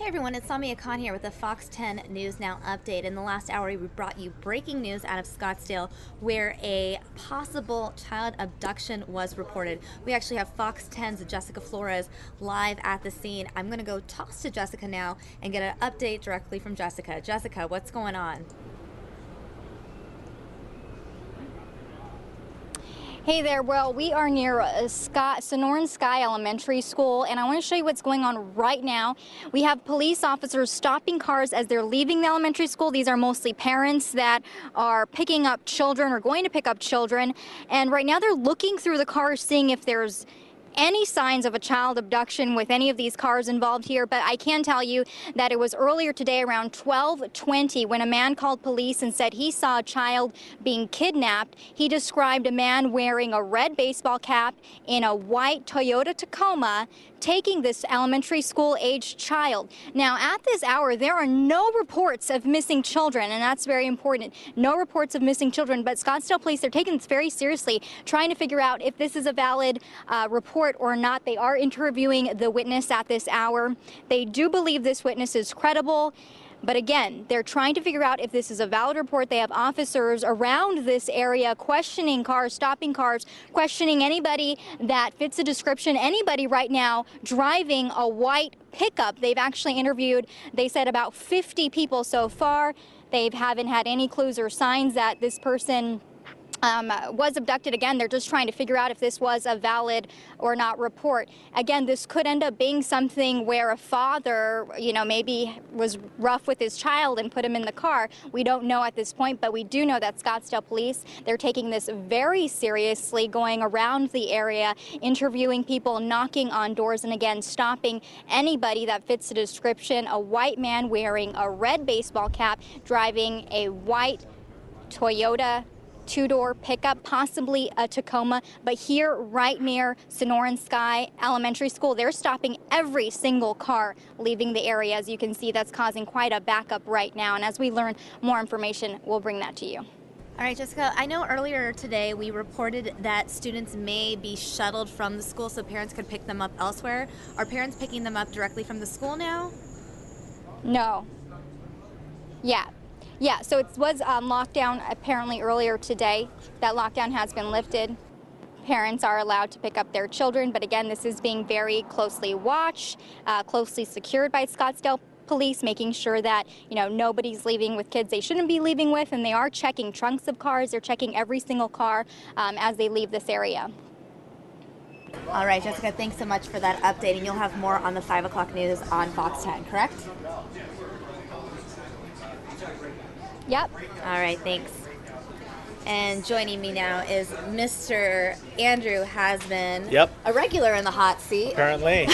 Hey everyone, it's Samia Khan here with the Fox 10 News Now update. In the last hour, we brought you breaking news out of Scottsdale where a possible child abduction was reported. We actually have Fox 10's Jessica Flores live at the scene. I'm going to go toss to Jessica now and get an update directly from Jessica. Jessica, what's going on? Hey there, well, we are near Sonoran Sky Elementary School, and I want to show you what's going on right now. We have police officers stopping cars as they're leaving the elementary school. These are mostly parents that are picking up children or going to pick up children, and right now they're looking through the cars, seeing if there's any signs of a child abduction with any of these cars involved here. But I can tell you that it was earlier today around 12:20 when a man called police and said he saw a child being kidnapped. He described a man wearing a red baseball cap in a white Toyota Tacoma taking this elementary school aged child. Now at this hour there are no reports of missing children, and that's very important. No reports of missing children, but Scottsdale police are taking this very seriously, trying to figure out if this is a valid report or not. They are interviewing the witness at this hour. They do believe this witness is credible. But again, they're trying to figure out if this is a valid report. They have officers around this area questioning cars, stopping cars, questioning anybody that fits the description. Anybody right now driving a white pickup. They've actually interviewed, they said, about 50 people so far. They haven't had any clues or signs that this person was abducted. Again, they're just trying to figure out if this was a valid or not report. Again, this could end up being something where a father, maybe was rough with his child and put him in the car. We don't know at this point, but we do know that Scottsdale police, they're taking this very seriously, going around the area, interviewing people, knocking on doors, and again, stopping anybody that fits the description. A white man wearing a red baseball cap, driving a white Toyota two-door pickup, possibly a Tacoma. But here right near Sonoran Sky Elementary School, they're stopping every single car leaving the area. As you can see, that's causing quite a backup right now, and as we learn more information, we'll bring that to you. All right, Jessica, I know earlier today we reported that students may be shuttled from the school so parents could pick them up elsewhere. Are parents picking them up directly from the school now? No. Yeah, so it was on lockdown apparently earlier today. That lockdown has been lifted. Parents are allowed to pick up their children, but again, this is being very closely watched, closely secured by Scottsdale police, making sure that, nobody's leaving with kids they shouldn't be leaving with, and they are checking trunks of cars. They're checking every single car as they leave this area. All right, Jessica, thanks so much for that update, and you'll have more on the 5 o'clock news on Fox 10, correct? Yep. All right, thanks. And joining me now is Mr. Andrew Hasbun. Yep. A regular in the hot seat. Apparently.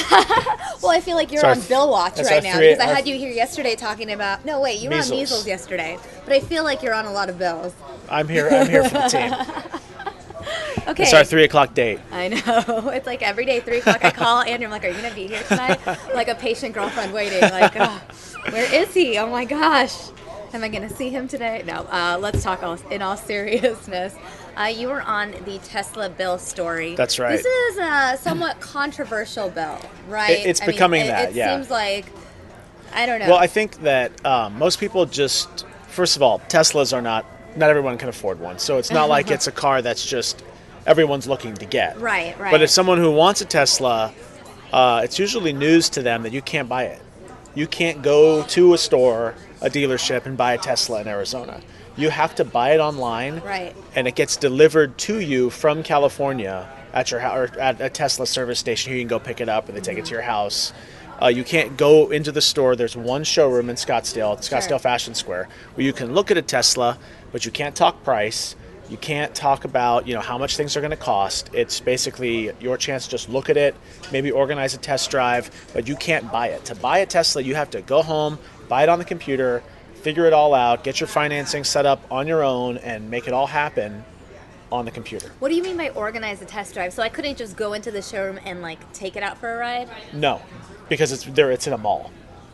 Well, I feel like you're on Bill Watch right now because I had you here yesterday talking about. No, wait, you were on measles yesterday, but I feel like you're on a lot of bills. I'm here for the team. Okay. It's our 3 o'clock date. I know. It's like every day, 3 o'clock. I call Andrew. I'm like, "Are you gonna be here tonight?" Like a patient girlfriend waiting. Like, oh, where is he? Oh my gosh. Am I going to see him today? No. Let's talk in all seriousness. You were on the Tesla bill story. That's right. This is a somewhat controversial bill, right? It's becoming that, yeah. It seems like, I don't know. Well, I think that most people just, first of all, Teslas are not everyone can afford one. So it's not like it's a car that's just everyone's looking to get. Right. But if someone who wants a Tesla, it's usually news to them that you can't buy it. You can't go to a store, a dealership, and buy a Tesla in Arizona. You have to buy it online, right? And it gets delivered to you from California at your house, or at a Tesla service station. Here you can go pick it up, and they take it to your house. You can't go into the store. There's one showroom in Scottsdale Fashion Square, where you can look at a Tesla, but you can't talk price. You can't talk about, how much things are going to cost. It's basically your chance to just look at it, maybe organize a test drive, but you can't buy it. To buy a Tesla, you have to go home, buy it on the computer, figure it all out, get your financing set up on your own, and make it all happen on the computer. What do you mean by organize a test drive? So I couldn't just go into the showroom and take it out for a ride? No, because it's in a mall.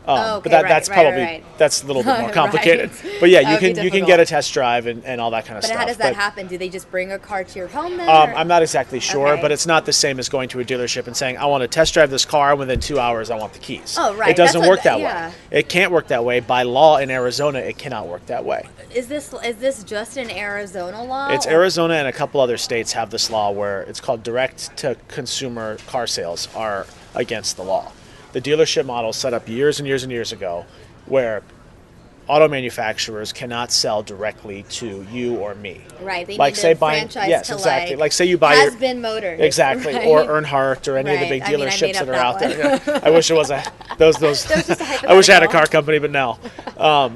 But that's probably that's a little bit more complicated. But yeah, you can get a test drive and all that kind of stuff. But how does that happen? Do they just bring a car to your home then? I'm not exactly sure, but it's not the same as going to a dealership and saying, I want to test drive this car, and within 2 hours I want the keys. Oh, right. It doesn't work that way. It can't work that way. By law in Arizona, it cannot work that way. Is this just an Arizona law? It's Arizona and a couple other states have this law where it's called direct-to-consumer car sales are against the law. The dealership model set up years and years and years ago where auto manufacturers cannot sell directly to you or me. Right. They like need say to buying franchise yes, to exactly. Like say you buy Hasbun Motors. Exactly. Right? Or Earnhardt or any of the big dealerships that are out there. Yeah. I wish it was those I wish I had a car company, but no.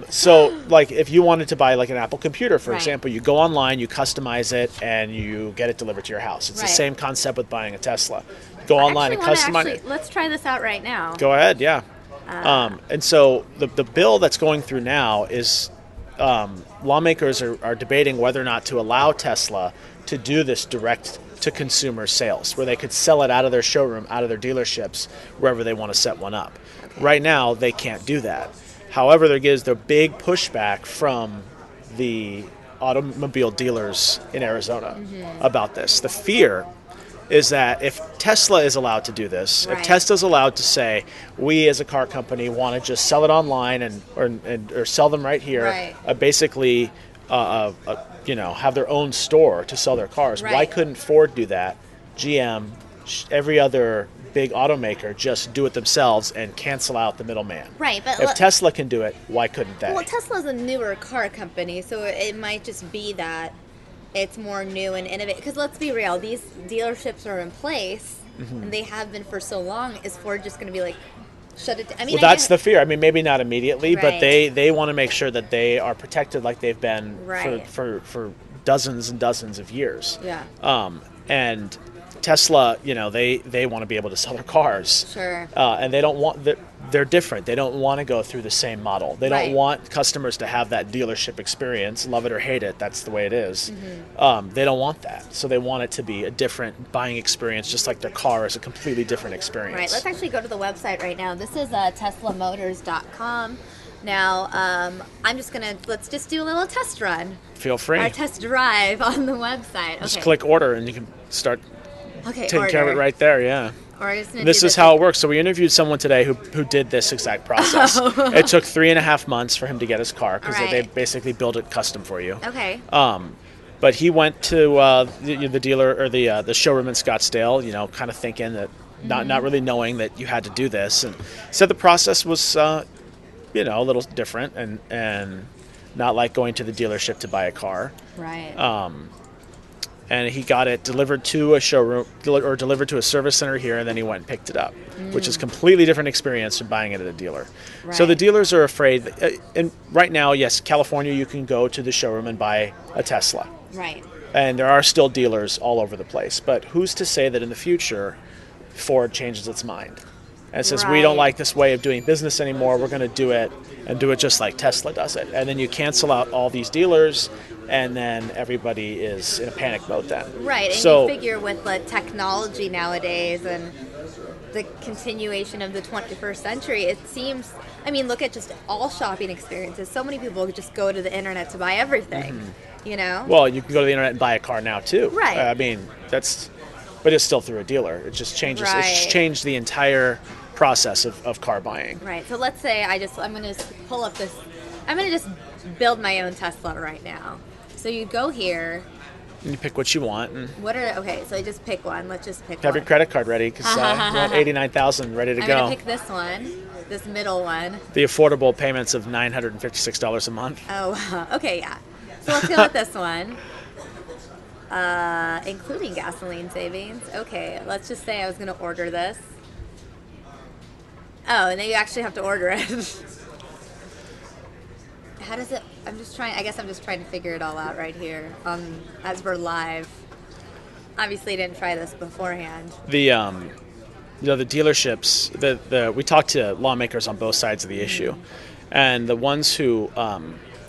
So like if you wanted to buy like an Apple computer, for example, you go online, you customize it, and you get it delivered to your house. It's the same concept with buying a Tesla. Go online and customize it. Let's try this out right now. Go ahead, yeah. And so the bill that's going through now is lawmakers are debating whether or not to allow Tesla to do this direct-to-consumer sales, where they could sell it out of their showroom, out of their dealerships, wherever they want to set one up. Right now, they can't do that. However, there is the big pushback from the automobile dealers in Arizona about this. The fear is that if Tesla is allowed to do this, if Tesla's allowed to say, we as a car company want to just sell it online or sell them right here, basically, have their own store to sell their cars. Why couldn't Ford do that? GM, every other big automaker just do it themselves and cancel out the middleman. Right, but if Tesla can do it, why couldn't they? Well, Tesla's a newer car company, so it might just be that it's more new and innovative. Because let's be real, these dealerships are in place, and they have been for so long. Is Ford just going to be like, shut it down? I mean, well, that's the fear. I mean, maybe not immediately, but they want to make sure that they are protected like they've been for dozens and dozens of years. Yeah. And Tesla, they want to be able to sell their cars. Sure. And they don't want they're different. They don't want to go through the same model. They don't want customers to have that dealership experience, love it or hate it. That's the way it is. They don't want that. So they want it to be a different buying experience, just like their car is a completely different experience. Right. Let's actually go to the website right now. This is teslamotors.com. Now, let's just do a little test run. Feel free. Our test drive on the website. Okay. Just click order and you can start taking care of it right there, yeah. This is how it works. So we interviewed someone today who did this exact process. It took 3.5 months for him to get his car because they basically build it custom for you. Okay. But he went to the dealer or the showroom in Scottsdale, kind of thinking that not really knowing that you had to do this, and said the process was a little different and not like going to the dealership to buy a car. Right. And he got it delivered to a showroom or delivered to a service center here, and then he went and picked it up, which is a completely different experience from buying it at a dealer. Right. So the dealers are afraid. And right now, yes, California, you can go to the showroom and buy a Tesla. Right. And there are still dealers all over the place. But who's to say that in the future Ford changes its mind and says, we don't like this way of doing business anymore, we're going to do it and do it just like Tesla does it. And then you cancel out all these dealers, and then everybody is in a panic mode then. Right, and you figure with the technology nowadays and the continuation of the 21st century, it seems, look at just all shopping experiences. So many people just go to the internet to buy everything, Well, you can go to the internet and buy a car now too. Right. But it's still through a dealer. It just changes. Right. It's changed the entire process of car buying. Right. So let's say I'm going to pull up this. I'm going to just build my own Tesla right now. So you go here. And you pick what you want. And so I just pick one. Let's just pick one. Have your credit card ready because you want $89,000 ready to go. I'm going to pick this one, this middle one. The affordable payments of $956 a month. Oh, okay, yeah. So let's go with this one. Including gasoline savings. Okay, let's just say I was going to order this. Oh, and then you actually have to order it. How does it? I'm just trying to figure it all out right here as we're live. Obviously, didn't try this beforehand. The dealerships. We talked to lawmakers on both sides of the issue, and the ones who.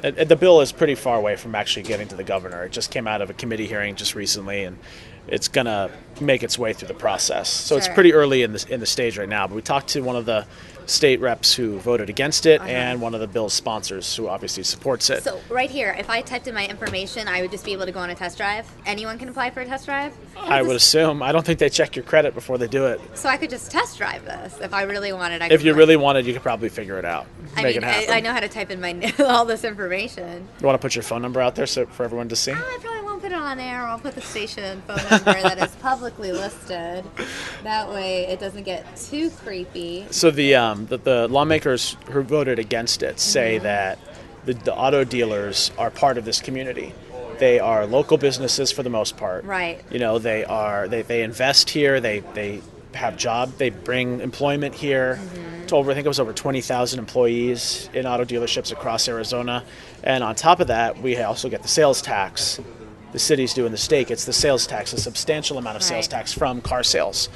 The bill is pretty far away from actually getting to the governor. It just came out of a committee hearing just recently, and it's going to make its way through the process. So It's pretty early in the stage right now. But we talked to one of the state reps who voted against it, and one of the bill's sponsors who obviously supports it. So right here, if I typed in my information, I would just be able to go on a test drive. Anyone can apply for a test drive? I would assume. I don't think they check your credit before they do it. So I could just test drive this if I really wanted. If you really wanted, you could probably figure it out. Make it happen. I know how to type in my all this information. You want to put your phone number out there for everyone to see? I probably won't put it on air. I'll put the station phone number that is publicly listed. That way it doesn't get too creepy. So the lawmakers who voted against it say that the auto dealers are part of this community. They are local businesses for the most part. Right. You know, they invest here. They have job. They bring employment here. I think it was over 20,000 employees in auto dealerships across Arizona. And on top of that, we also get the sales tax. The city's doing the state gets the sales tax, a substantial amount of sales tax from car sales.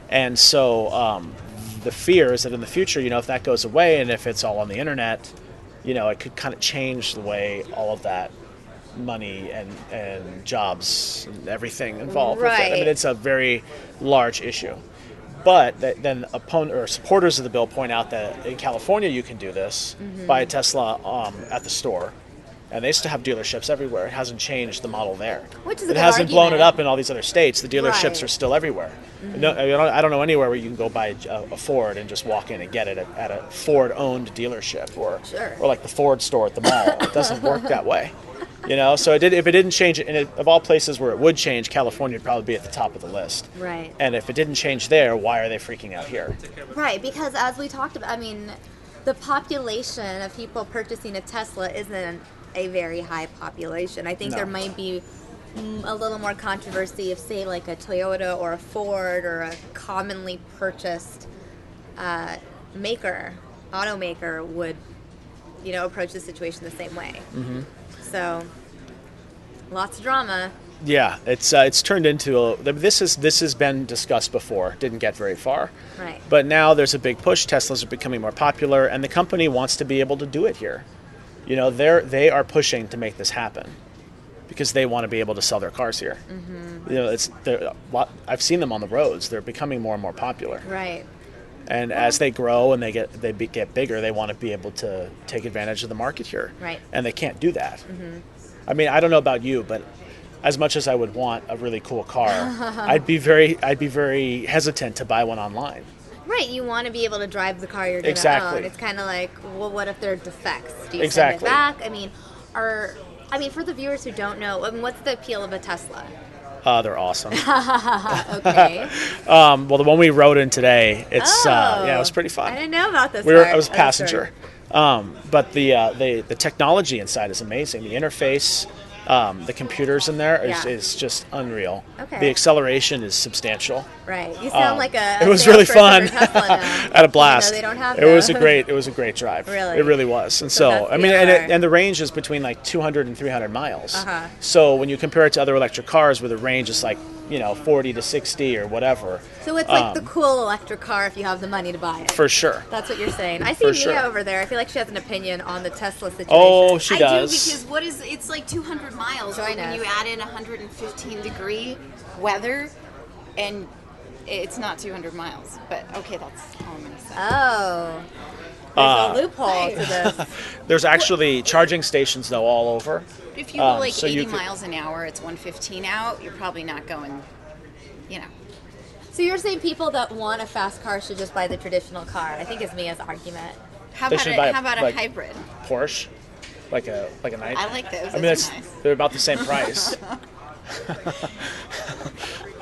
And so the fear is that in the future, if that goes away and if it's all on the internet, it could kind of change the way all of that money and jobs and everything involved with it. I mean, it's a very large issue. But then supporters of the bill point out that in California you can do this, buy a Tesla at the store, and they still have dealerships everywhere. It hasn't changed the model there. Which is a it good hasn't argument. blown it up in all these other states. The dealerships are still everywhere. No, I don't know anywhere where you can go buy a Ford and just walk in and get it at a Ford-owned dealership or like the Ford store at the mall. It doesn't work that way. So if it didn't change, and of all places where it would change, California would probably be at the top of the list. Right. And if it didn't change there, why are they freaking out here? Right, because as we talked about, the population of people purchasing a Tesla isn't a very high population. I think there might be a little more controversy if, say, like a Toyota or a Ford or a commonly purchased automaker would, approach the situation the same way. So, lots of drama. Yeah, it's turned into this has been discussed before. Didn't get very far. Right. But now there's a big push. Teslas are becoming more popular, and the company wants to be able to do it here. They are pushing to make this happen because they want to be able to sell their cars here. I've seen them on the roads. They're becoming more and more popular. Right. And as they grow and they get bigger, they want to be able to take advantage of the market here. Right. And they can't do that. I mean, I don't know about you, but as much as I would want a really cool car, I'd be very hesitant to buy one online. Right, you want to be able to drive the car you're going to own. It's kind of like, well, what if there are defects? Do you send it back? For the viewers who don't know, what's the appeal of a Tesla? They're awesome. Okay. Well, the one we rode in today, it was pretty fun. I didn't know about this. I was a passenger. But the technology inside is amazing. The interface, the computers in there is just unreal. Okay. The acceleration is substantial. Right. You sound like a it was really fun. I Had a blast. They don't have it was a great drive. Really? It really was. And so and the range is between like 200 and 300 miles. So when you compare it to other electric cars where the range is like 40 to 60 or whatever. So it's like the cool electric car if you have the money to buy it. For sure. That's what you're saying. I see Mia over there. I feel like she has an opinion on the Tesla situation. Oh, she does. I do, because it's like 200 miles when you add in 115 degree weather, and it's not 200 miles. But okay, that's all I'm going to say. Oh. There's a loophole to this. There's actually charging stations though all over. If you go like 80 miles an hour, it's 115 out. You're probably not going, So you're saying people that want a fast car should just buy the traditional car? I think is Mia's argument. How about a hybrid? Porsche, like a night. I like those. Nice. They're about the same price.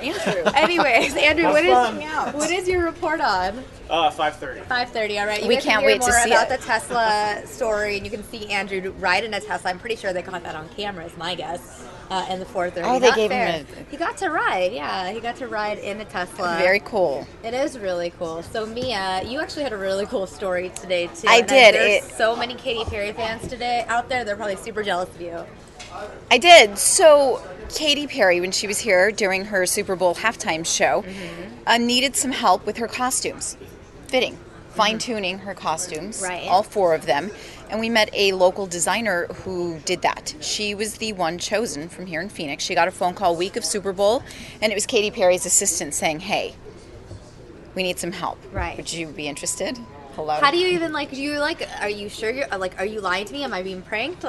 Andrew. Anyways, Andrew, what is your report on? 5:30. 5:30. All right. We can't wait to see about the Tesla story, and you can see Andrew ride in a Tesla. I'm pretty sure they caught that on camera, is my guess. In the 4:30. Oh, they gave him He got to ride. Yeah, he got to ride in a Tesla. Very cool. It is really cool. So Mia, you actually had a really cool story today too. I did. There's so many Katy Perry fans today out there. They're probably super jealous of you. I did. So Katy Perry, when she was here during her Super Bowl halftime show, needed some help with her costumes, fitting, fine-tuning her costumes, all 4 of them. And we met a local designer who did that. She was the one chosen from here in Phoenix. She got a phone call week of Super Bowl, and it was Katy Perry's assistant saying, hey, we need some help. Right. Would you be interested? pull out. How do you even are you sure are you lying to me? Am I being pranked?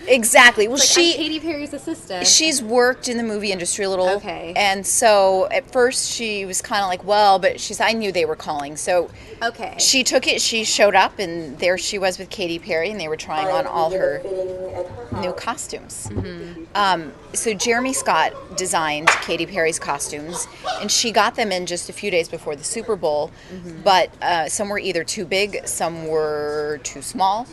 Exactly. Well, I'm Katy Perry's assistant. She's worked in the movie industry a little. Okay. And so at first she was kind of like, well, but I knew they were calling. So okay. She took it, she showed up, and there she was with Katy Perry, and they were trying on all her new costumes. Mm-hmm. So Jeremy Scott designed Katy Perry's costumes, and she got them in just a few days before the Super Bowl, but some were either too big, some were too small,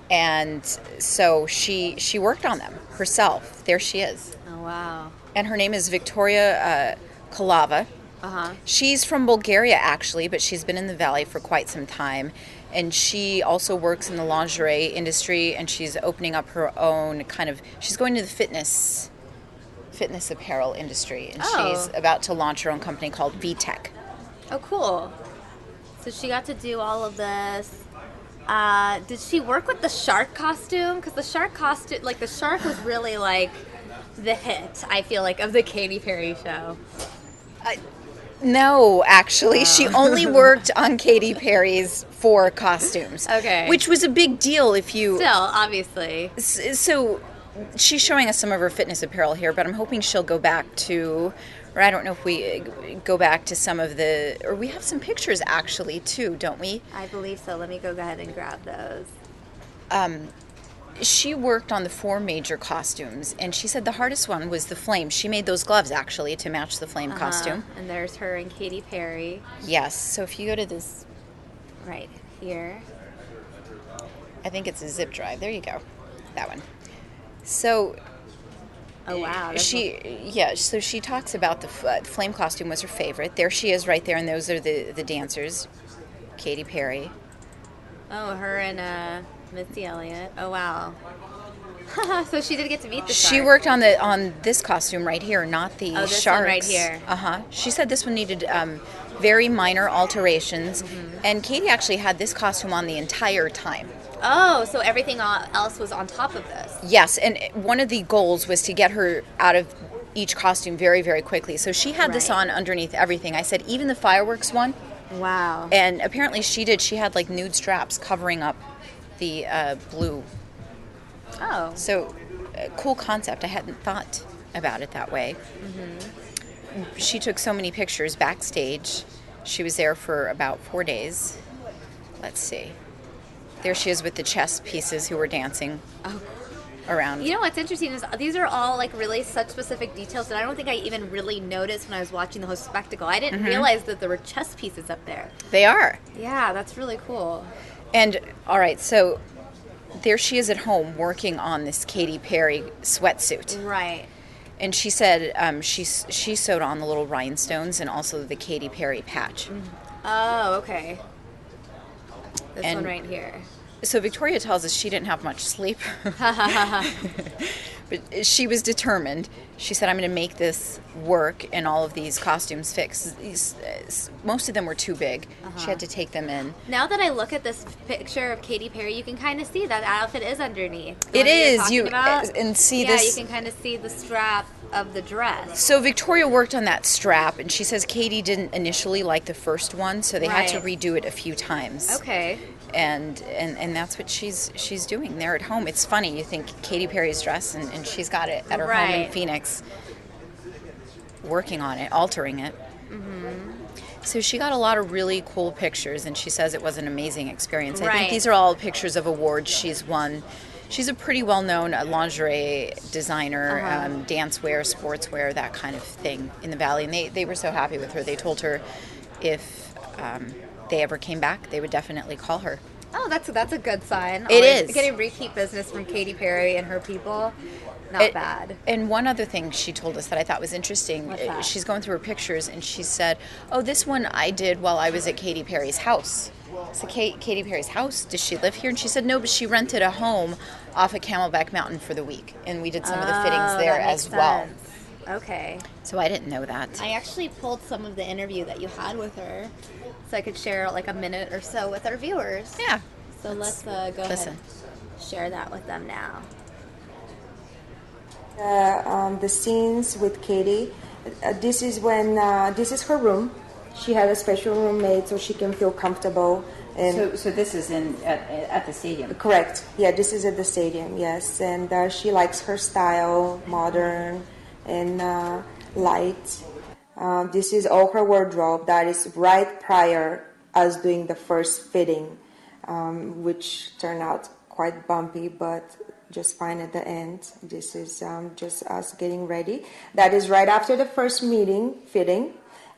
and so she worked on them herself. There she is. Oh, wow. And her name is Victoria Kalava. Uh-huh. She's from Bulgaria, actually, but she's been in the Valley for quite some time. And she also works in the lingerie industry, and she's opening up her own she's going to the fitness apparel industry. And she's about to launch her own company called VTech. Oh, cool. So she got to do all of this. Did she work with the shark costume? Because the shark costume, the shark was really the hit, I feel of the Katy Perry show. No, actually. She only worked on Katy Perry's 4 costumes. Okay. Which was a big deal if you... Still, obviously. So she's showing us some of her fitness apparel here, but I'm hoping she'll go back to... Or I don't know if we go back to some of the... Or we have some pictures, actually, too, don't we? I believe so. Let me go ahead and grab those. She worked on the 4 major costumes, and she said the hardest one was the flame. She made those gloves, actually, to match the flame costume. And there's her and Katy Perry. Yes. So if you go to this... Right here. I think it's a zip drive. There you go. That one. So... Oh, wow. So she talks about the flame costume was her favorite. There she is right there, and those are the dancers. Katy Perry. Oh, her and... Missy Elliott. Oh, wow. So she did get to meet the shark. She worked on this costume right here, not the this sharks. one right here. She said this one needed very minor alterations, and Katy actually had this costume on the entire time. Oh, so everything else was on top of this. Yes, and one of the goals was to get her out of each costume very, very quickly. So she had this on underneath everything. I said, even the fireworks one. Wow. And apparently she did. She had nude straps covering up the blue. Oh. So, cool concept. I hadn't thought about it that way. She took so many pictures backstage. She was there for about 4 days. Let's see. There she is with the chess pieces who were dancing around. You know what's interesting is these are all really such specific details that I don't think I even really noticed when I was watching the whole spectacle. I didn't realize that there were chess pieces up there. They are. Yeah, that's really cool. And, all right, so there she is at home working on this Katy Perry sweatsuit. Right. And she said she sewed on the little rhinestones and also the Katy Perry patch. Oh, okay. This one right here. So Victoria tells us she didn't have much sleep. But she was determined. She said, I'm going to make this work and all of these costumes fix. Most of them were too big. She had to take them in. Now that I look at this picture of Katy Perry, you can kind of see that outfit is underneath. It is. And see this. Yeah, you can kind of see the strap of the dress. So Victoria worked on that strap, and she says Katy didn't initially like the first one, so they had to redo it a few times. Okay. And that's what she's doing there at home. It's funny, you think Katy Perry's dress, and she's got it at her home in Phoenix, working on it, altering it. So she got a lot of really cool pictures, and she says it was an amazing experience. I think these are all pictures of awards she's won. She's a pretty well-known lingerie designer, dancewear, sportswear, that kind of thing in the Valley. And they were so happy with her. They told her if they ever came back, they would definitely call her. Oh, that's a good sign. It is. Getting repeat business from Katy Perry and her people, not bad. And one other thing she told us that I thought was interesting. What's that? She's going through her pictures, and she said, oh, this one I did while I was at Katy Perry's house. So Katy Perry's house, does she live here? And she said no, but she rented a home off of Camelback Mountain for the week, and we did some of the fittings there as well. Okay. So I didn't know that. I actually pulled some of the interview that you had with her, so I could share a minute or so with our viewers. Yeah. So let's go ahead and share that with them now. The scenes with Katy. This is when this is her room. She had a special room made so she can feel comfortable. And so this is at the stadium. Correct. Yeah, this is at the stadium. Yes, and she likes her style, modern and light. This is all her wardrobe. That is right prior us doing the first fitting, which turned out quite bumpy, but just fine at the end. This is just us getting ready. That is right after the first fitting.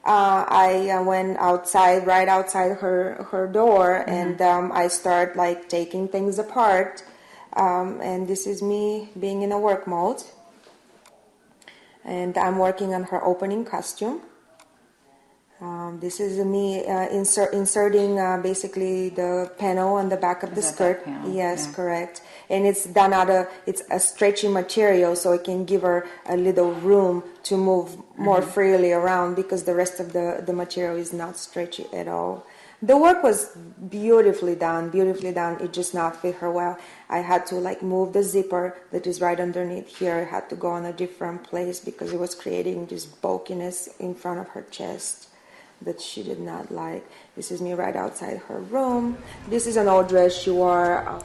I went outside, right outside her door, and I start like taking things apart. And this is me being in a work mode. And I'm working on her opening costume. This is me inserting basically the panel on the back of the skirt. Yes, yeah. Correct. And it's done it's a stretchy material, so it can give her a little room to move more freely around, because the rest of the material is not stretchy at all. The work was beautifully done. It just not fit her well. I had to like move the zipper that is right underneath here. I had to go on a different place because it was creating this bulkiness in front of her chest that she did not like. This is me right outside her room. This is an old dress she wore.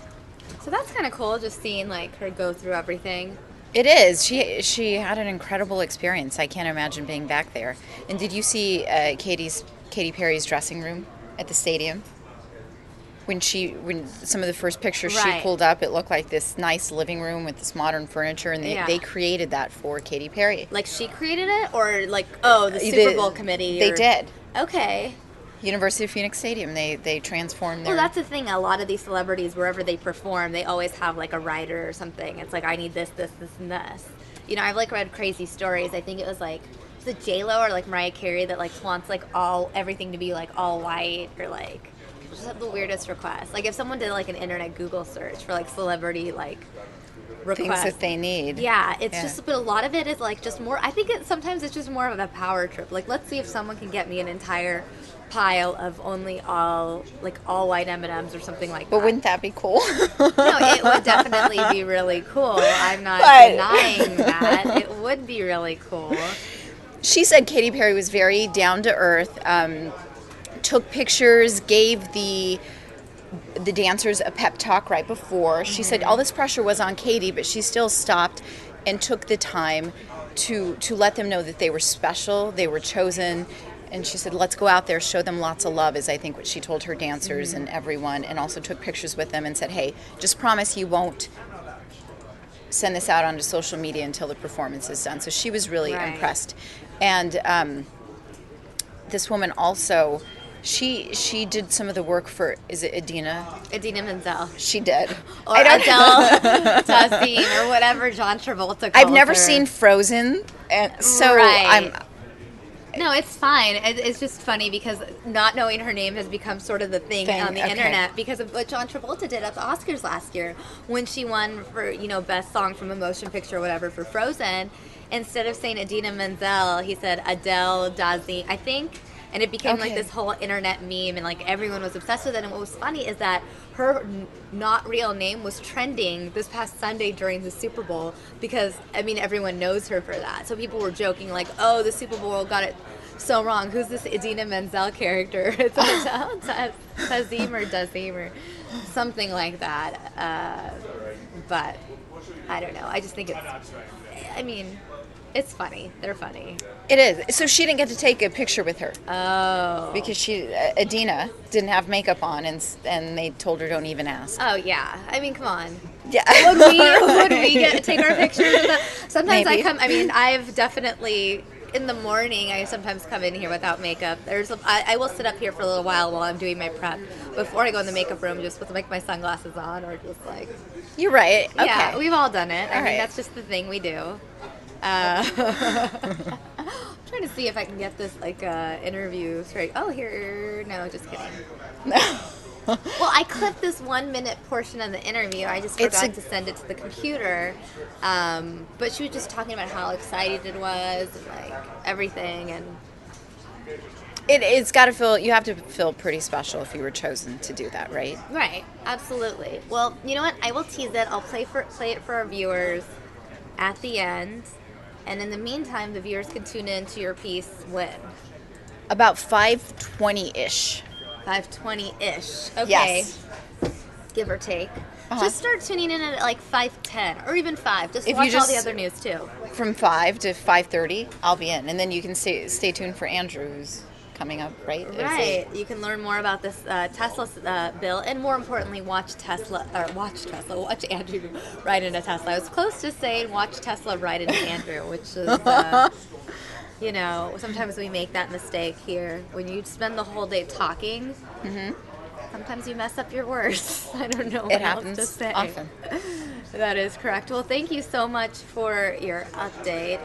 So that's kind of cool, just seeing like her go through everything. It is. She had an incredible experience. I can't imagine being back there. And did you see Katy Perry's dressing room at the stadium? When some of the first pictures she pulled up, it looked like this nice living room with this modern furniture, and they created that for Katy Perry. Like she created it, or like the Super Bowl committee? They did. Okay. University of Phoenix Stadium. They transformed their... Well, that's the thing. A lot of these celebrities, wherever they perform, they always have like a writer or something. It's like, I need this, this, this, and this. You know, I've like read crazy stories. I think it was like, was it J-Lo or like Mariah Carey that like wants like everything to be like all white, or like just have the weirdest requests. Like if someone did like an internet Google search for like celebrity like requests, things that they need. Yeah, it's just, but a lot of it is like just more. I think sometimes it's just more of a power trip. Like, let's see if someone can get me an entire pile of only all white M&Ms or something like that. But wouldn't that be cool? No, it would definitely be really cool. I'm not denying that. It would be really cool. She said Katy Perry was very down to earth, took pictures, gave the dancers a pep talk right before. She said all this pressure was on Katy, but she still stopped and took the time to let them know that they were special, they were chosen. And she said, let's go out there, show them lots of love, is I think what she told her dancers and everyone, and also took pictures with them and said, hey, just promise you won't send this out onto social media until the performance is done. So she was really impressed. And this woman also, she did some of the work for, is it Idina Menzel. She did. Or Adele Dazeem, or whatever John Travolta calls I've never her. seen Frozen, and so No, it's fine. It's just funny because not knowing her name has become sort of the thing on the internet because of what John Travolta did at the Oscars last year when she won for, best song from a motion picture or whatever for Frozen. Instead of saying Idina Menzel, he said Adele Dazeem, I think. And it became like this whole internet meme, and like everyone was obsessed with it. And what was funny is that her not real name was trending this past Sunday during the Super Bowl because, everyone knows her for that. So people were joking like, oh, the Super Bowl got it so wrong. Who's this Idina Menzel character? It's Dazeem or something like that. But I don't know. I just think it's funny. They're funny. It is. So she didn't get to take a picture with her. Oh. Because Idina didn't have makeup on, and they told her don't even ask. Oh, yeah. Come on. Yeah. Would we get to take our pictures? Sometimes Maybe. I've definitely, in the morning, I sometimes come in here without makeup. I will sit up here for a little while I'm doing my prep before I go in the makeup room, just with like my sunglasses on, or just like. You're right. Okay. Yeah, we've all done it. That's just the thing we do. I'm trying to see if I can get this interview straight. Oh, here. No, just kidding. Well, I clipped this 1 minute portion of the interview. I just forgot to send it to the computer. But she was just talking about how excited it was, and like everything, and it's got to feel. You have to feel pretty special if you were chosen to do that, right? Right. Absolutely. Well, you know what? I will tease it. I'll play it for our viewers at the end. And in the meantime, the viewers can tune in to your piece when. About 5:20-ish. 5:20-ish. Okay. Yes. Give or take. Just start tuning in at like 5:10 or even 5. Just If watch you just- all the other news too. From 5 to 5:30, I'll be in. And then you can stay tuned for Andrew's coming up, right? Right. You can learn more about this Tesla bill, and more importantly, watch Andrew ride in a Tesla. I was close to saying watch Tesla ride into Andrew, which is, you know, sometimes we make that mistake here. When you spend the whole day talking, sometimes you mess up your words. I don't know what It else to happens say. often. That is correct. Well, thank you so much for your update.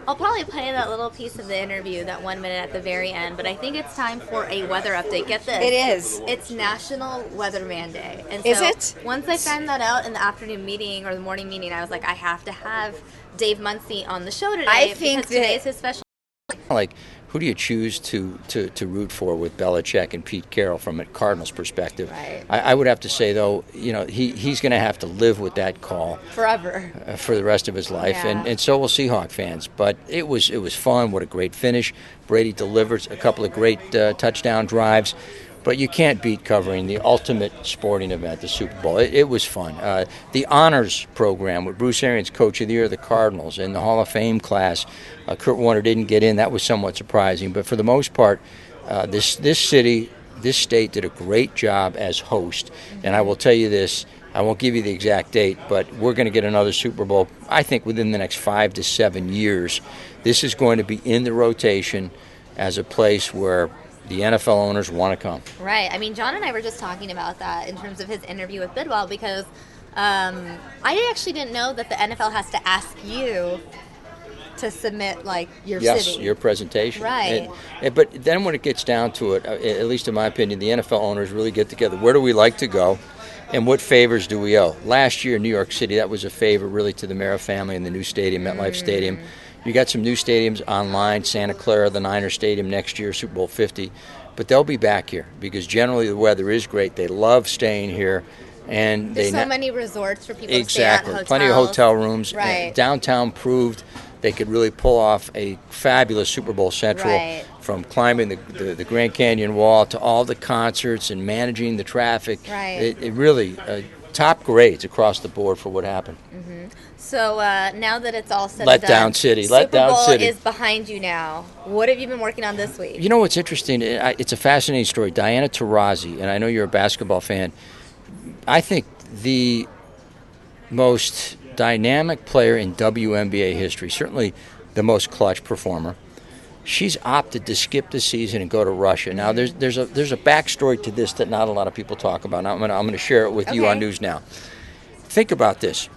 I'll probably play that little piece of the interview, that 1 minute at the very end, but I think it's time for a weather update. Get this. It is. It's National Weatherman Day. And Is so it? Once I found that out in the afternoon meeting or the morning meeting, I was like, I have to have Dave Munsey on the show today. I think because today's his special. Like, who do you choose to root for with Belichick and Pete Carroll from a Cardinals perspective? Right. I would have to say, though, you know, he's going to have to live with that call Forever. for the rest of his life, Yeah. and so will Seahawk fans. But it was fun. What a great finish. Brady delivers a couple of great touchdown drives. But you can't beat covering the ultimate sporting event, the Super Bowl. It was fun. The honors program with Bruce Arians, Coach of the Year of the Cardinals, and the Hall of Fame class, Kurt Warner didn't get in. That was somewhat surprising. But for the most part, this city, this state did a great job as host. And I will tell you this, I won't give you the exact date, but we're going to get another Super Bowl, I think, within the next 5 to 7 years. This is going to be in the rotation as a place where the NFL owners want to come. Right. I mean, John and I were just talking about that in terms of his interview with Bidwell, because I actually didn't know that the NFL has to ask you to submit, like, your yes, city. your presentation. Right. But then when it gets down to it, at least in my opinion, the NFL owners really get together. Where do we like to go? And what favors do we owe? Last year in New York City, that was a favor really to the Mara family and the new stadium, MetLife Stadium. You got some new stadiums online, Santa Clara, the Niner Stadium next year, Super Bowl 50. But they'll be back here because generally the weather is great. They love staying here. And There's so many resorts for people to stay at, exactly, hotels. plenty of hotel rooms. Right. Downtown proved they could really pull off a fabulous Super Bowl Central, Right. from climbing the Grand Canyon wall to all the concerts and managing the traffic. Right. It really top grades across the board for what happened. So now that it's all said Let and done, down city, Super let down Bowl city. is behind you now. What have you been working on this week? You know what's interesting? It's a fascinating story. Diana Taurasi, and I know you're a basketball fan, I think the most dynamic player in WNBA history, certainly the most clutch performer. She's opted to skip the season and go to Russia. Now, there's a backstory to this that not a lot of people talk about. Now, I'm going to share it with you on News Now. Think about this: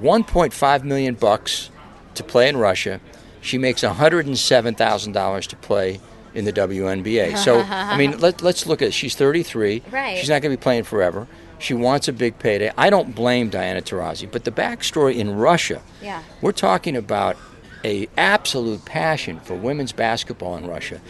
$1.5 million to play in Russia. She makes $107,000 to play in the WNBA. So, I mean, let's look at it. She's 33. Right. She's not going to be playing forever. She wants a big payday. I don't blame Diana Taurasi, but the backstory in Russia, we're talking about a absolute passion for women's basketball in Russia.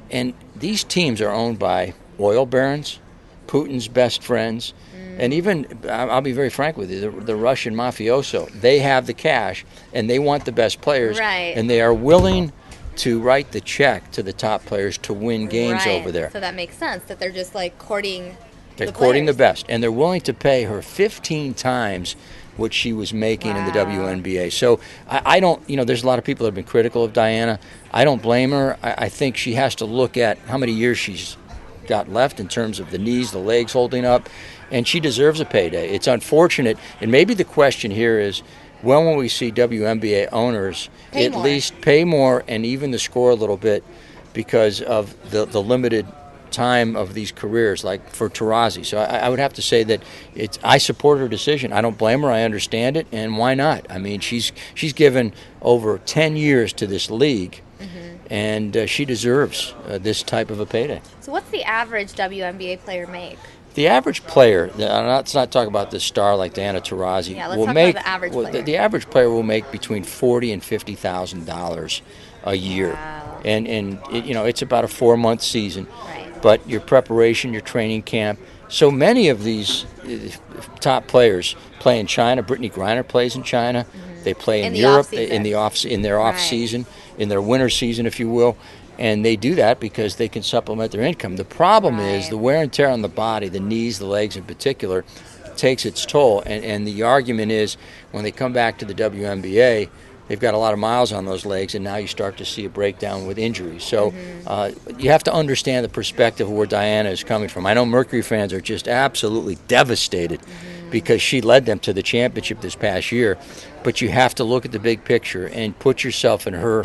And these teams are owned by oil barons, Putin's best friends, and even, I'll be very frank with you, the Russian mafioso. They have the cash, and they want the best players, and they are willing to write the check to the top players to win games over there. So that makes sense, that they're just like courting the best, and they're willing to pay her 15 times what she was making in the WNBA. So I don't, there's a lot of people that have been critical of Diana. I don't blame her. I think she has to look at how many years she's got left in terms of the knees, the legs holding up, and she deserves a payday. It's unfortunate, and maybe the question here is, when will we see WNBA owners least pay more and even the score a little bit because of the limited time of these careers, like for Taurasi. So I would have to say that I support her decision. I don't blame her. I understand it, and why not? I mean, she's given over 10 years to this league, and she deserves this type of a payday. So what's the average WNBA player make? The average player, let's not talk about the star like Diana Taurasi. Yeah, let's talk about the average player. The average player will make between $40,000 and $50,000 a year, and it's about a 4-month season. Right. But your preparation, your training camp. So many of these top players play in China. Brittany Griner plays in China. They play in Europe in their off season. in their winter season, if you will. And they do that because they can supplement their income. The problem is the wear and tear on the body, the knees, the legs in particular, takes its toll. And the argument is when they come back to the WNBA, they've got a lot of miles on those legs, and now you start to see a breakdown with injuries. So you have to understand the perspective of where Diana is coming from. I know Mercury fans are just absolutely devastated because she led them to the championship this past year. But you have to look at the big picture and put yourself in her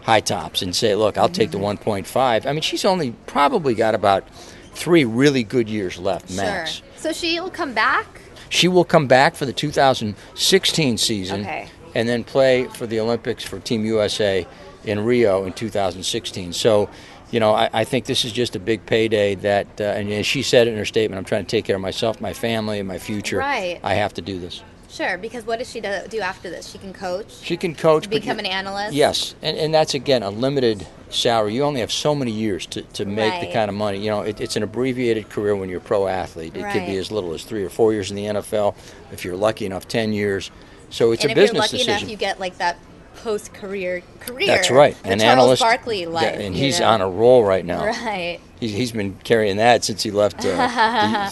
high tops and say, look, I'll take the 1.5. I mean, she's only probably got about 3 really good years left, max. Sure. So she'll come back? She will come back for the 2016 season and then play for the Olympics for Team USA in Rio in 2016. So, I think this is just a big payday that, and as she said it in her statement, I'm trying to take care of myself, my family, and my future. Right. I have to do this. Sure, because what does she do after this? She can coach? She can coach. Become an analyst? Yes, and that's, again, a limited salary. You only have so many years to make the kind of money. It's an abbreviated career when you're a pro athlete. It could be as little as 3 or 4 years in the NFL. If you're lucky enough, 10 years. So it's a business decision. And if you're lucky enough, you get like that post-career career. That's right. An analyst. Charles Barkley life. And he's on a roll right now. Right. He's been carrying that since he left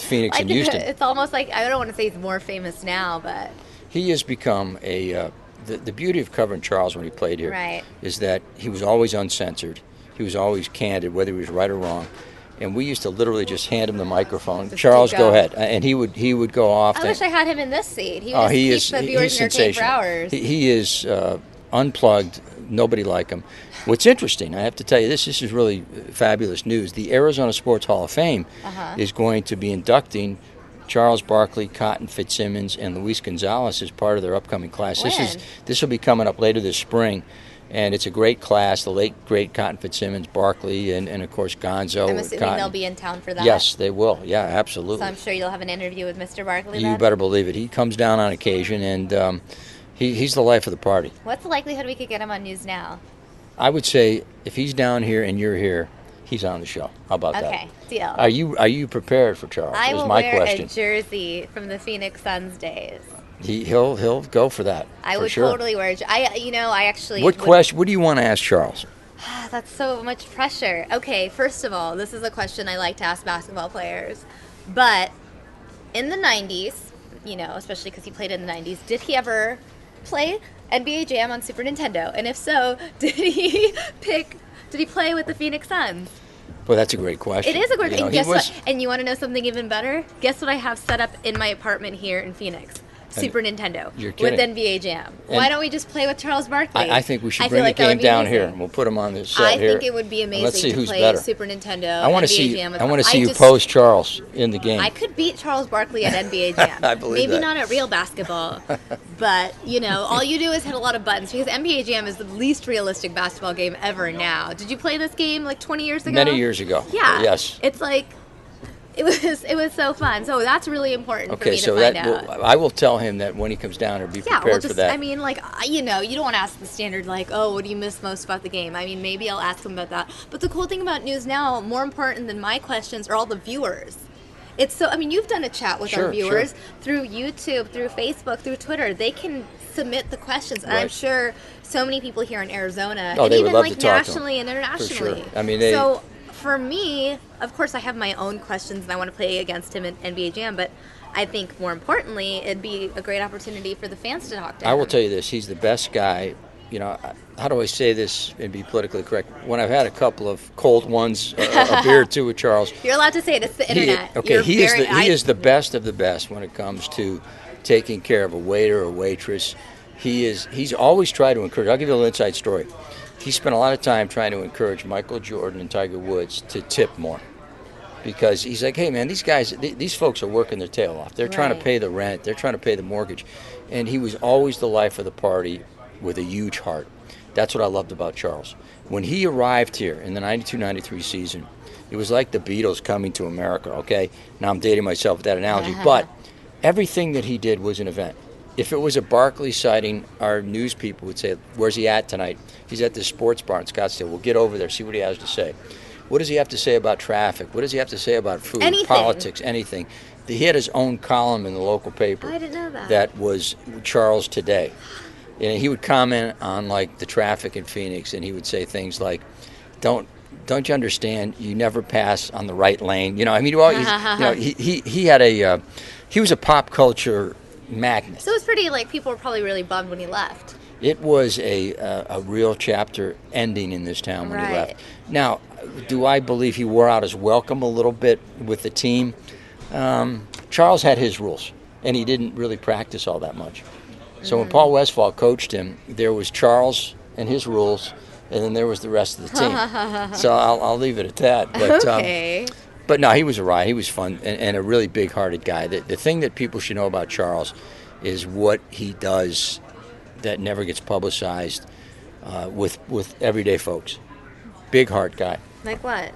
Phoenix and Houston. It's almost like, I don't want to say he's more famous now, but he has become the beauty of covering Charles when he played here is that he was always uncensored. He was always candid, whether he was right or wrong. And we used to literally just hand him the microphone. Just Charles, go ahead. And he would go off. I wish I had him in this seat. He would keep the viewers entertained for hours. He is unplugged. Nobody like him. What's interesting, I have to tell you, this is really fabulous news. The Arizona Sports Hall of Fame is going to be inducting Charles Barkley, Cotton Fitzsimmons, and Luis Gonzalez as part of their upcoming class. This will be coming up later this spring. And it's a great class, the late, great Cotton Fitzsimmons, Barkley, and of course, Gonzo. I'm assuming they'll be in town for that. Yes, they will. Yeah, absolutely. So I'm sure you'll have an interview with Mr. Barkley You better believe it. He comes down on occasion, and he's the life of the party. What's the likelihood we could get him on News Now? I would say if he's down here and you're here, he's on the show. How about that? Okay, deal. Are you prepared for Charles? I will my wear question. a jersey from the Phoenix Suns days. He'll go for that. I would sure. totally wear. I actually. What question? What do you want to ask Charles? That's so much pressure. Okay, first of all, this is a question I like to ask basketball players. But in the '90s, especially because he played in the '90s, did he ever play NBA Jam on Super Nintendo? And if so, did he play with the Phoenix Suns? Well, that's a great question. It is a great question. And guess what? And you want to know something even better? Guess what I have set up in my apartment here in Phoenix? Super Nintendo. You're kidding. With NBA Jam. Why don't we just play with Charles Barkley? I think we should bring the game down here, and we'll put him on the set here. I think it would be amazing let's see to who's play better. Super Nintendo. I want to see. Jam I want to see you post Charles in the game. I could beat Charles Barkley at NBA Jam. I believe Maybe that. not at real basketball, but all you do is hit a lot of buttons because NBA Jam is the least realistic basketball game ever. Now, did you play this game like 20 years ago? Many years ago. Yeah. Yes. It's like. It was so fun. So that's really important for me to find out. I will tell him that when he comes down, or be prepared for that. I mean, you don't want to ask the standard what do you miss most about the game? I mean, maybe I'll ask him about that. But the cool thing about News Now, more important than my questions, are all the viewers. It's so. I mean, you've done a chat with our viewers through YouTube, through Facebook, through Twitter. They can submit the questions, and I'm sure so many people here in Arizona, and they even would love to talk nationally and internationally. For sure. I mean, For me, of course, I have my own questions and I want to play against him in NBA Jam, but I think more importantly, it'd be a great opportunity for the fans to talk to him. I will tell you this, he's the best guy. How do I say this and be politically correct? When I've had a couple of cold ones, a beer or two with Charles. You're allowed to say it. It's the internet. He is the best of the best when it comes to taking care of a waiter or waitress. He's always tried to encourage. I'll give you a little inside story. He spent a lot of time trying to encourage Michael Jordan and Tiger Woods to tip more, because he's like, hey man, these guys, these folks are working their tail off. They're trying to pay the rent. They're trying to pay the mortgage. And he was always the life of the party with a huge heart. That's what I loved about Charles. When he arrived here in the 92-93 season, it was like the Beatles coming to America, okay? Now I'm dating myself with that analogy. But everything that he did was an event. If it was a Barkley sighting, our news people would say, where's he at tonight? He's at the sports bar in Scottsdale. We'll get over there, see what he has to say. What does he have to say about traffic? What does he have to say about food, politics, anything? He had his own column in the local paper. I didn't know that. That was Charles Today. And he would comment on like the traffic in Phoenix, and he would say things like, "Don't you understand? You never pass on the right lane." You know, I mean, he had he was a pop culture magnet. So it was pretty like people were probably really bummed when he left. It was a real chapter ending in this town when he left. Now, do I believe he wore out his welcome a little bit with the team? Charles had his rules, and he didn't really practice all that much. So when Paul Westphal coached him, there was Charles and his rules, and then there was the rest of the team. So I'll leave it at that. But, okay. But no, he was a riot. He was fun and a really big-hearted guy. The thing that people should know about Charles is what he does that never gets publicized with everyday folks. Big heart guy. Like what?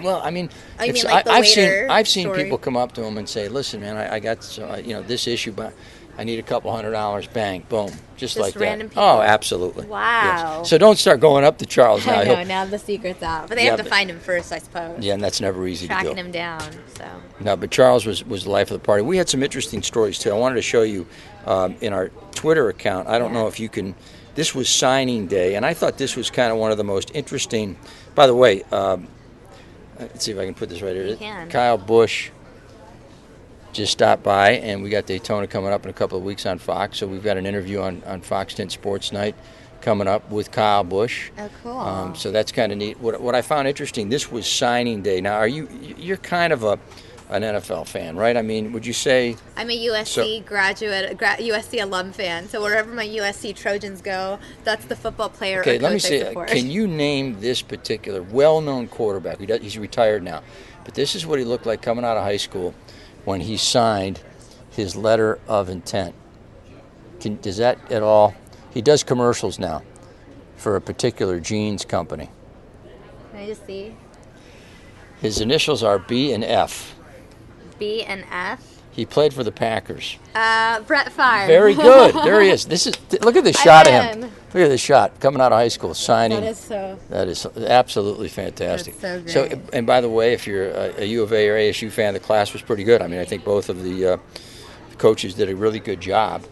Well, I mean, I've seen people come up to him and say, "Listen, man, I got this issue, but I need a couple $100. Bang, boom, just like random that." people? Oh, absolutely. Wow. Yes. So don't start going up to Charles now. I know, now the secret's out. But they have to find him first, I suppose. Yeah, and that's never easy to do. Tracking him down, so. No, but Charles was the life of the party. We had some interesting stories, too. I wanted to show you in our Twitter account. I don't know if you can. This was signing day, and I thought this was kind of one of the most interesting. By the way, let's see if I can put this right here. You can. Kyle Busch just stopped by, and we got Daytona coming up in a couple of weeks on Fox. So we've got an interview on Fox 10 Sports Night coming up with Kyle Busch. Oh, cool. So that's kind of neat. What I found interesting, this was signing day. Now, you're kind of an NFL fan, right? I mean, would you say? I'm a USC USC alum fan. So wherever my USC Trojans go, that's the football player. Okay, or let me coach I see. support. Can you name this particular well-known quarterback? He's retired now, but this is what he looked like coming out of high school when he signed his letter of intent. Does that at all? He does commercials now for a particular jeans company. Can I just see? His initials are B and F. B and F. He played for the Packers. Brett Favre. Very good. There he is. Look at this shot of him. Look at this shot coming out of high school, signing. That is absolutely fantastic. That's so great. And by the way, if you're a U of A or ASU fan, the class was pretty good. I mean, I think both of the coaches did a really good job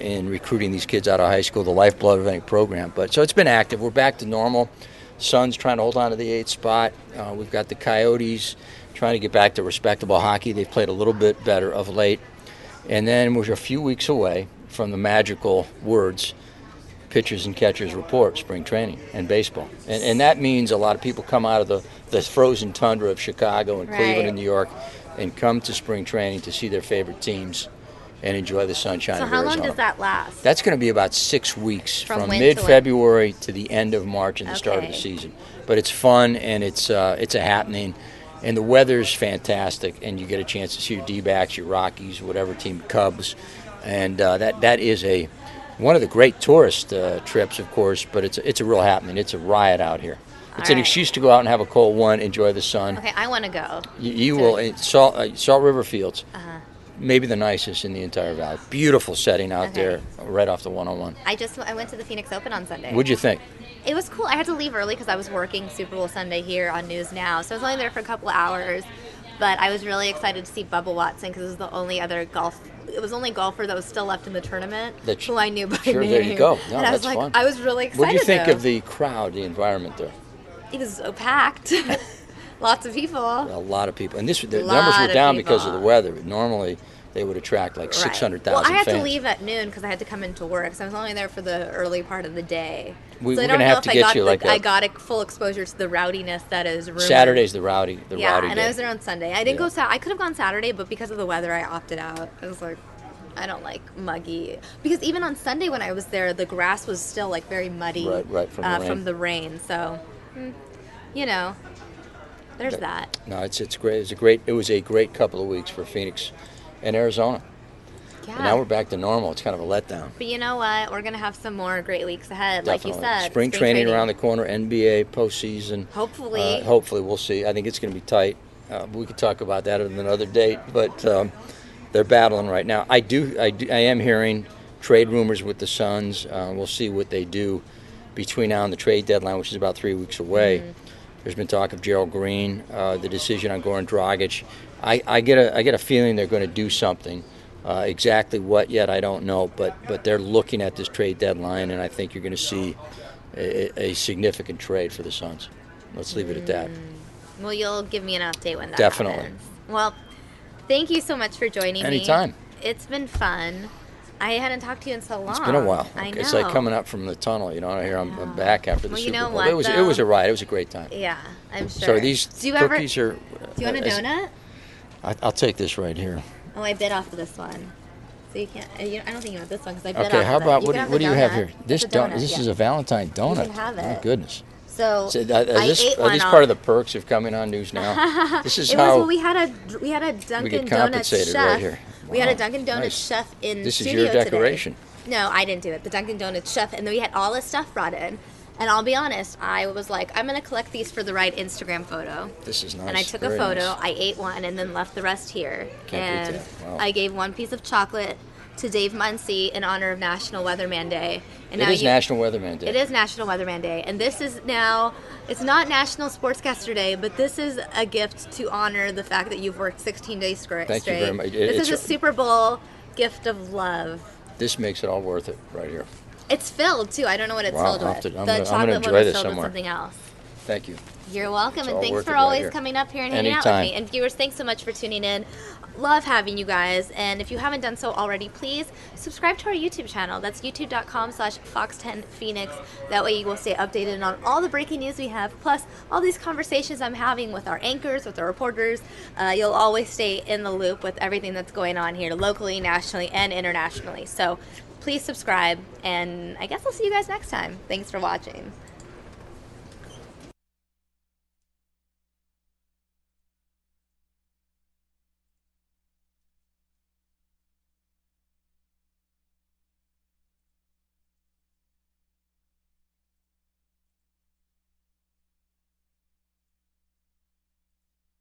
in recruiting these kids out of high school, the lifeblood of any program. But so it's been active. We're back to normal. Suns trying to hold on to the 8th spot. We've got the Coyotes trying to get back to respectable hockey. They've played a little bit better of late. And then we're a few weeks away from the magical words, pitchers and catchers report, spring training and baseball. And that means a lot of people come out of the frozen tundra of Chicago and Cleveland and New York and come to spring training to see their favorite teams and enjoy the sunshine of Arizona. So how long does that last? That's going to be about 6 weeks, from mid-February to the end of March and the start of the season. But it's fun, and it's a happening. And the weather's fantastic, and you get a chance to see your D-backs, your Rockies, whatever team, Cubs. And that is one of the great tourist trips, of course, but it's a real happening. It's a riot out here. It's an excuse to go out and have a cold one, enjoy the sun. Okay, I want to go. You will. Salt River Fields, maybe the nicest in the entire valley. Beautiful setting out there, right off the 101. I went to the Phoenix Open on Sunday. What'd you think? It was cool. I had to leave early because I was working Super Bowl Sunday here on News Now. So I was only there for a couple of hours. But I was really excited to see Bubba Watson because it was the only other golfer that was still left in the tournament who I knew by name. There you go. No, and I was that's fun. I was really excited. What did you think of the crowd, the environment there? It was packed. Lots of people. A lot of people. And the numbers were down because of the weather. Normally, they would attract like 600,000 Well, I had fans. to leave at noon because I had to come into work, so I was only there for the early part of the day. We're going to have to get you I got a full exposure to the rowdiness that is rumored. Saturday's the rowdy and day. I was there on Sunday. I didn't go. I could have gone Saturday, but because of the weather, I opted out. I was like, I don't like muggy. Because even on Sunday when I was there, the grass was still like very muddy. Right, from the rain. So, there's that. No, it's great. It was a great couple of weeks for Phoenix and Arizona. Yeah. And now we're back to normal. It's kind of a letdown. But you know what? We're going to have some more great weeks ahead, Definitely. like you said. Spring training around the corner, NBA postseason. Hopefully. Hopefully, we'll see. I think it's going to be tight. We could talk about that at another date, but they're battling right now. I am hearing trade rumors with the Suns. We'll see what they do between now and the trade deadline, which is about 3 weeks away. Mm-hmm. There's been talk of Gerald Green, the decision on Goran Dragic. I get a feeling they're going to do something Exactly what yet, I don't know, but they're looking at this trade deadline, and I think you're going to see a significant trade for the Suns. Let's leave it at that. Well, you'll give me an update when that Definitely. happens. Well, thank you so much for joining me. Anytime. It's been fun. I hadn't talked to you in so long. It's been a while. I know. It's like coming up from the tunnel, you know. I'm back after the Well, Super you know Bowl. what, It was a ride. It was a great time. Yeah, I'm sure. So these cookies are. Do you want a donut? I'll take this right here. Oh, I bit off this one. So you can't. I don't think you want this one because I bit off. Okay, how about what do you have donut. here? This It's a donut, This yeah. is a Valentine donut. You can have it. Oh goodness. So Are I ate one these off. part of the perks of coming on News Now? This is how we had a Dunkin' get Donuts compensated chef. right here. We had a Wow, Dunkin' Donuts nice. chef in This is studio your decoration. today. No, I didn't do it. The Dunkin' Donuts chef, and then we had all this stuff brought in. And I'll be honest, I was like, I'm gonna collect these for the right Instagram photo. This is nice. And I took a Very photo. nice. I ate one and then left the rest here. Can't beat And that. Wow. I gave one piece of chocolate to Dave Munsey in honor of National Weatherman Day. And It is National Weatherman Day. It is National Weatherman Day, and this is now, it's not National Sportscaster Day, but this is a gift to honor the fact that you've worked 16 days straight. Thank you very much. This is a Super Bowl gift of love. This makes it all worth it right here. It's filled, too. I don't know what it's Wow, filled I'll with. have to- I'm The gonna chocolate enjoy one was this filled with somewhere. something else. Thank you. You're welcome, It's and all thanks worth for it right always here. coming up here and hanging out Anytime. with me. And viewers, thanks so much for tuning in. Love having you guys, and if you haven't done so already, please subscribe to our YouTube channel. That's youtube.com/Fox10Phoenix. That way you will stay updated on all the breaking news we have, plus all these conversations I'm having with our anchors, with our reporters. You'll always stay in the loop with everything that's going on here locally, nationally, and internationally. So please subscribe, and I guess I'll see you guys next time. Thanks for watching.